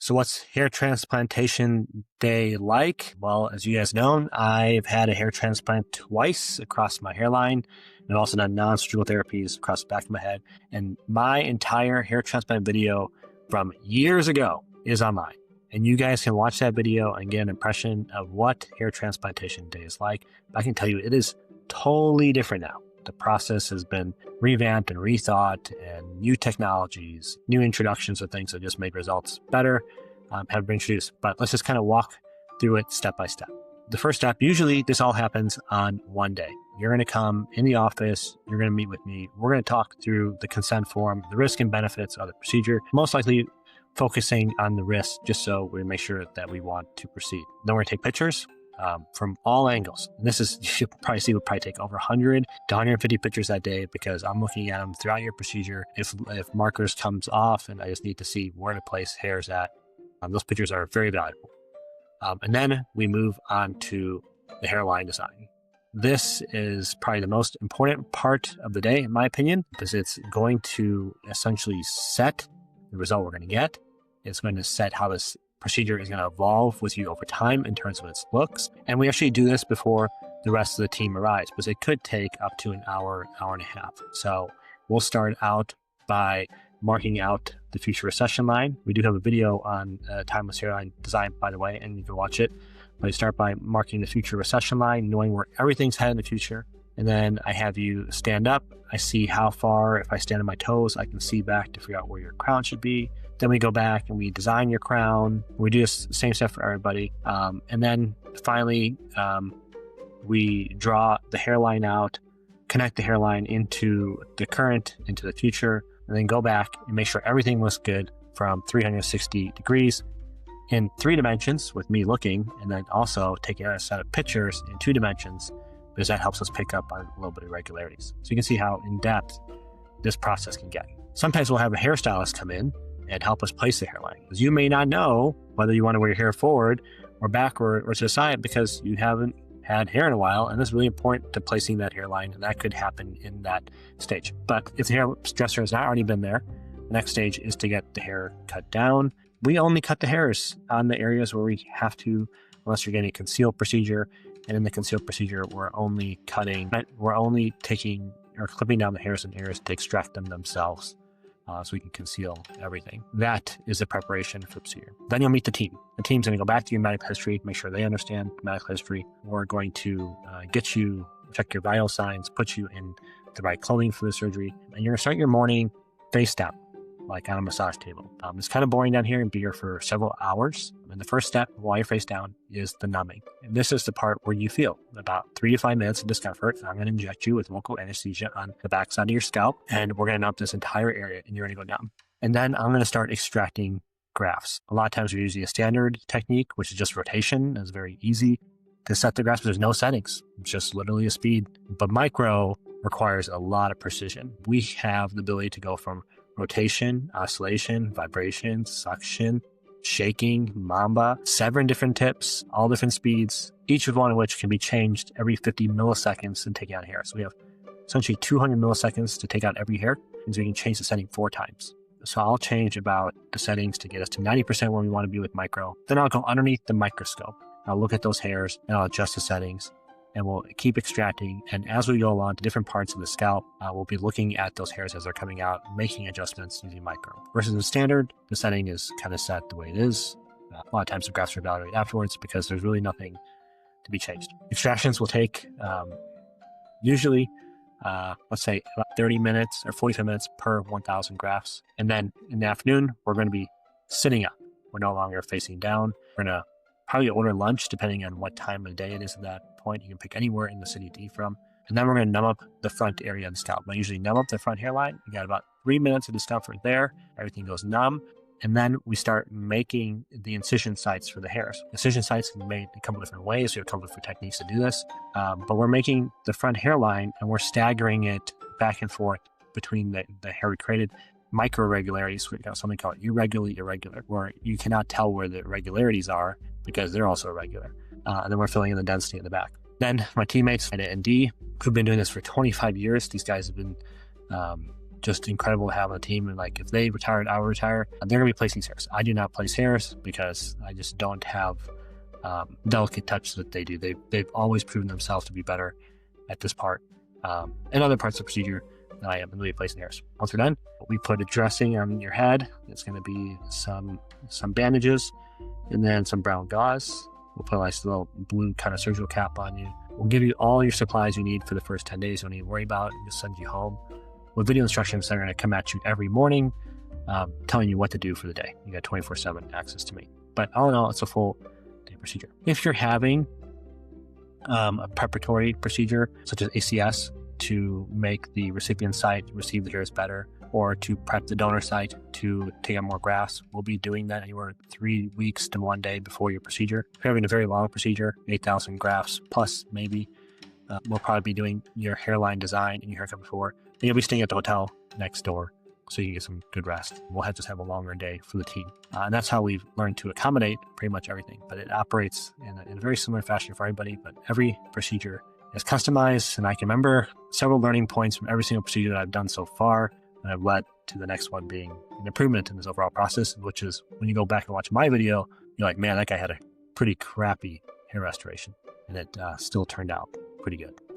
So what's hair transplantation day like? Well, as you guys know, I've had a hair transplant twice across my hairline. And I've also done non-surgical therapies across the back of my head. And my entire hair transplant video from years ago is online. And you guys can watch that video and get an impression of what hair transplantation day is like. I can tell you it is totally different now. The process has been revamped and rethought, and new technologies, new introductions of things that just made results better have been introduced. But let's just kind of walk through it step by step. The first step, usually this all happens on one day. You're going to come in the office, you're going to meet with me, we're going to talk through the consent form, the risk and benefits of the procedure, most likely focusing on the risk just so we make sure that we want to proceed. Then we're going to take pictures from all angles. And this is, you should probably see, we'll probably take over 100 to 150 pictures that day because I'm looking at them throughout your procedure. If markers comes off and I just need to see where to place hairs at, those pictures are very valuable. And then we move on to the hairline design. This is probably the most important part of the day, in my opinion, because it's going to essentially set the result we're going to get. It's going to set how this procedure is going to evolve with you over time in terms of its looks. And we actually do this before the rest of the team arrives because it could take up to an hour, hour and a half. So we'll start out by marking out the future recession line. We do have a video on timeless hairline design, by the way, and you can watch it. But you start by marking the future recession line, knowing where everything's headed in the future. And then I have you stand up. I see how far, if I stand on my toes, I can see back to figure out where your crown should be. Then we go back and we design your crown. We do the same stuff for everybody. And then finally, we draw the hairline out, connect the hairline into the current, into the future, and then go back and make sure everything looks good from 360 degrees in 3 dimensions with me looking, and then also taking a set of pictures in 2 dimensions because that helps us pick up on a little bit of irregularities. So you can see how in-depth this process can get. Sometimes we'll have a hairstylist come in and help us place the hairline, because you may not know whether you want to wear your hair forward or backward or to the side because you haven't had hair in a while, and it's really important to placing that hairline, and that could happen in that stage. But if the hairdresser has not already been there, the next stage is to get the hair cut down. We only cut the hairs on the areas where we have to, unless you're getting a concealed procedure. And in the concealed procedure, we're only taking or clipping down the hairs in areas to extract them themselves so we can conceal everything. That is the preparation for the procedure. Then you'll meet the team. The team's going to go back to your medical history, make sure they understand medical history. We're going to get you, check your vital signs, put you in the right clothing for the surgery. And you're going to start your morning face down, like on a massage table. It's kind of boring down here and be here for several hours. And the first step while you're face down is the numbing. And this is the part where you feel about 3 to 5 minutes of discomfort. I'm going to inject you with local anesthesia on the backside of your scalp, and we're going to numb this entire area, and you're going to go numb. And then I'm going to start extracting grafts. A lot of times we're using a standard technique, which is just rotation. It's very easy to set the grafts. There's no settings. It's just literally a speed. But micro requires a lot of precision. We have the ability to go from rotation, oscillation, vibration, suction, shaking, mamba, 7 different tips, all different speeds, each of one of which can be changed every 50 milliseconds to take out hair. So we have essentially 200 milliseconds to take out every hair, and so we can change the setting 4 times. So I'll change about the settings to get us to 90% where we want to be with micro. Then I'll go underneath the microscope. I'll look at those hairs and I'll adjust the settings, and we'll keep extracting. And as we go along to different parts of the scalp, we'll be looking at those hairs as they're coming out, making adjustments using micro. Versus the standard, the setting is kind of set the way it is. A lot of times the grafts are evaluated afterwards because there's really nothing to be changed. Extractions will take usually, let's say about 30 minutes or 45 minutes per 1,000 grafts. And then in the afternoon, we're going to be sitting up. We're no longer facing down. We're going to probably order lunch depending on what time of the day it is at that point. You can pick anywhere in the city to eat from. And then we're going to numb up the front area of the scalp. I usually numb up the front hairline. You got about 3 minutes of discomfort there. Everything goes numb. And then we start making the incision sites for the hairs. Incision sites can be made a couple different ways. We have a couple different techniques to do this. But we're making the front hairline and we're staggering it back and forth between the hair we created. Micro irregularities, we got something called irregular, where you cannot tell where the irregularities are because they're also irregular. And then we're filling in the density in the back. Then my teammates at ND, who've been doing this for 25 years, these guys have been just incredible to have on the team. And like, if they retired, I would retire. They're going to be placing hairs. I do not place hairs because I just don't have delicate touch that they do. They've always proven themselves to be better at this part and other parts of the procedure than I am in really placing hairs. Once we're done, we put a dressing on your head. It's going to be some bandages and then some brown gauze. We'll put a nice little blue kind of surgical cap on you. We'll give you all your supplies you need for the first 10 days. You don't need to worry about it. We'll just send you home with video instructions that are going to come at you every morning, telling you what to do for the day. You got 24/7 access to me. But all in all, it's a full day procedure. If you're having a preparatory procedure, such as ACS, to make the recipient site receive the hairs better, or to prep the donor site to take out more grafts, we'll be doing that anywhere 3 weeks to 1 day before your procedure. If you're having a very long procedure, 8,000 grafts plus maybe, we'll probably be doing your hairline design and your haircut before. And you'll be staying at the hotel next door so you can get some good rest. We'll just have a longer day for the team. And that's how we've learned to accommodate pretty much everything. But it operates in a very similar fashion for everybody, but every procedure is customized. And I can remember several learning points from every single procedure that I've done so far. And I've led to the next one being an improvement in this overall process, which is when you go back and watch my video, you're like, man, that guy had a pretty crappy hair restoration. And it still turned out pretty good.